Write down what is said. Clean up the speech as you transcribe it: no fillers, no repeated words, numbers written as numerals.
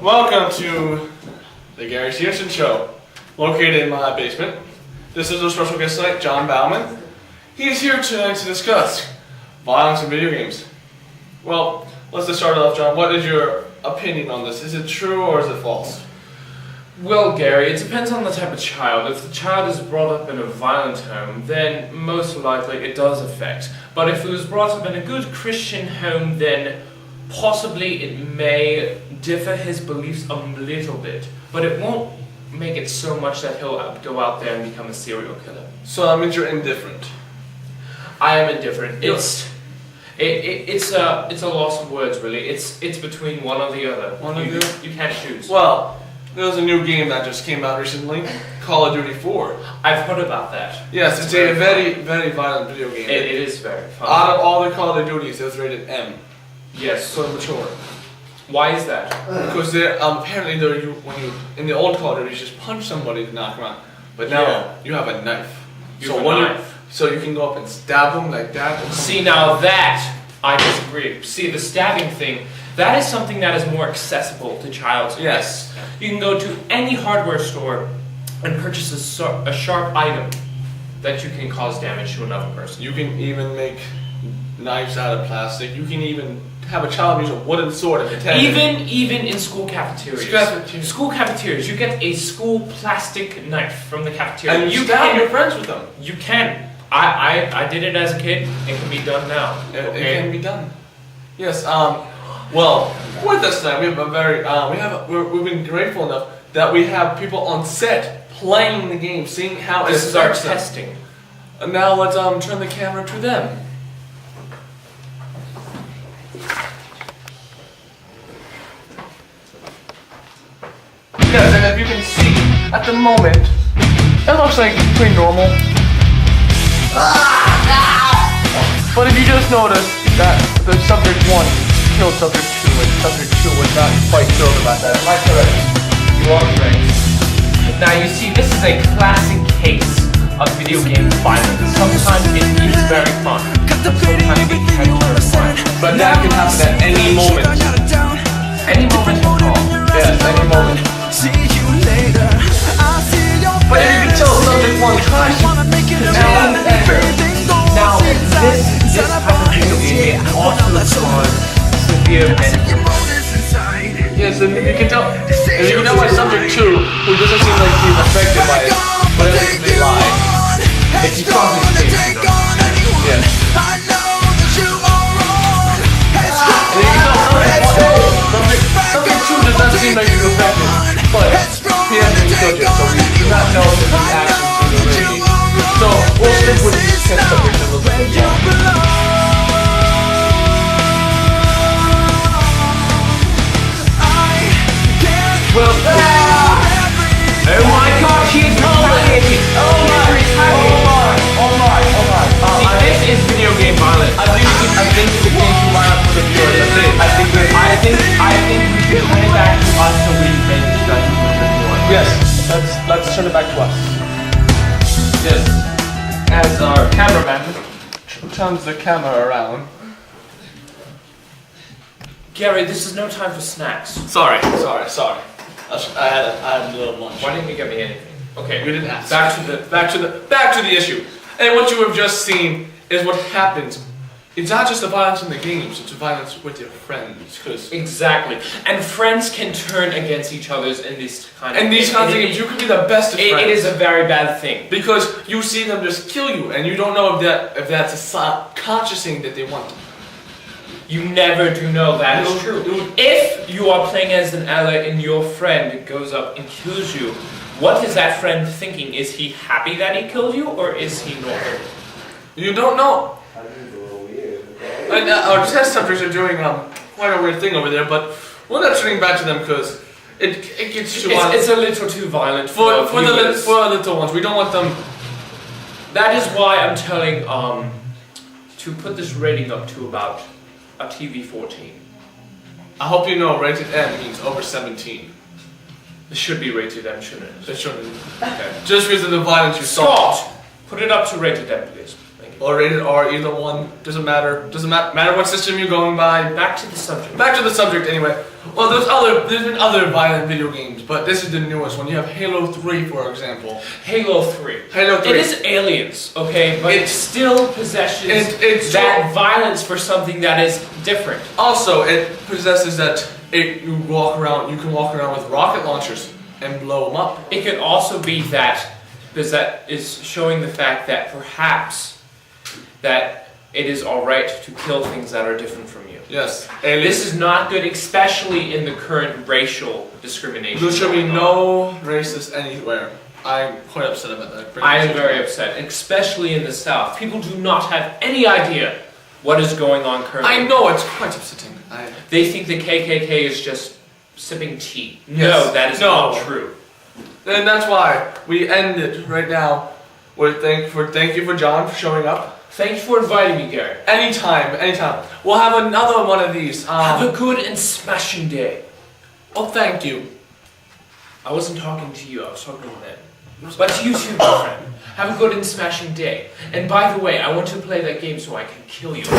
Welcome to the Gary Stevenson Show, located in my basement. This is a special guest tonight, John Bauman. He is here tonight to discuss violence in video games. Well, let's just start off, John. What is your opinion on this? Is it true or is it false? Well, Gary, it depends on the type of child. If the child is brought up in a violent home, then most likely it does affect. But if it was brought up in a good Christian home, then possibly it may differ his beliefs a little bit. But it won't make it so much that he'll go out there and become a serial killer. So that means you're indifferent. I am indifferent. It's a loss of words, really. It's between one or the other. You can't choose. Well, there's a new game that just came out recently, Call of Duty 4. I've heard about that. Yes, it's a very, very violent video game. It is very fun. Out of all the Call of Duties, it's rated M. Yes. So mature. Why is that? Because apparently when you in the old Call of Duty, you just punch somebody to knock them out. But now you have a knife. So you can go up and stab them like that. See, now that I disagree. See, the stabbing thing, that is something that is more accessible to child's. Yes. You can go to any hardware store and purchase a sharp item that you can cause damage to another person. You can even make knives out of plastic. You can even have a child use a wooden sword and pretend. Even in school cafeterias. School cafeterias. You get a school plastic knife from the cafeteria. And you stab your friends with them. You can. I did it as a kid. It can be done now. It can be done. Yes. Well, with us tonight, we have we've been grateful enough that we have people on set playing the game, seeing how this is our testing. And now let's turn the camera to them. Yes, and if you can see, at the moment, it looks like pretty normal. But if you just notice that the subject 1 killed subject 2 and subject 2 was not quite thrilled about that. Am I correct? You are correct. Now you see, this is a classic case of video game violence. Sometimes it is very fun, sometimes it can turn violent. But that can happen at any moment. Any moment you call. Yes, any moment. But if you can tell subject 1 tries to now this type of video game also cause severe mental. Yes, and you can tell by subject 2, who doesn't seem like he's affected by it, but at least they lie. If you saw his face, yes. And you can tell subject 2 does not seem like he's affected, but he hasn't been killed yet, so we do not know if his actions are related. So we'll stick with these 10 subjects a little bit more. Well, oh my God, she's holding! Oh my! This is video game violence. I think it's a game too violent for the viewers. I think we should turn it back to us so we may discuss it a little bit more. Yes, let's turn it back to us. Yes, as our cameraman turns the camera around. Gary, this is no time for snacks. Sorry. I had a little lunch. Why didn't you get me anything? Okay, You didn't ask. back to the issue. And what you have just seen is what happens. It's not just the violence in the games, it's the violence with your friends. Exactly. And friends can turn against each other in these kind of games. You can be the best of friends. It is a very bad thing. Because you see them just kill you, and you don't know if that's a conscious thing that they want. You never do know that is true. If you are playing as an ally and your friend goes up and kills you, what is that friend thinking? Is he happy that he killed you, or is he normal? You don't know. And our test subjects are doing quite a weird thing over there, but we're not turning back to them because it gets too violent. It's a little too violent for our little ones. We don't want them. That is why I'm telling to put this rating up to about a TV 14. I hope you know rated M means over 17. It should be rated M, shouldn't it? It shouldn't. Okay. Just because of the violence you saw. Scott, put it up to rated M, please. Thank you. or rated R, either one. Doesn't matter. Doesn't matter what system you're going by. Back to the subject. Back to the subject anyway. Well, there's been other violent video games, but this is the newest one. You have Halo 3, for example. Halo 3. Halo 3. It is aliens, okay, but it still possesses it's that violence for something that is different. Also, it possesses that you can walk around with rocket launchers and blow them up. It could also be that, because that is showing the fact that perhaps that it is alright to kill things that are different from you. Yes. This is not good, especially in the current racial discrimination. There should be no racist anywhere. I'm quite upset about that. I am very upset, especially in the South. People do not have any idea what is going on currently. I know, it's quite upsetting. They think the KKK is just sipping tea. Yes. No, that is not true. And that's why we end it right now with thank you for John for showing up. Thank you for inviting me, Gary. Anytime. We'll have another one of these. Have a good and smashing day. Oh, thank you. I wasn't talking to you, I was talking to them. But to you too, my friend. Have a good and smashing day. And by the way, I want to play that game so I can kill you. God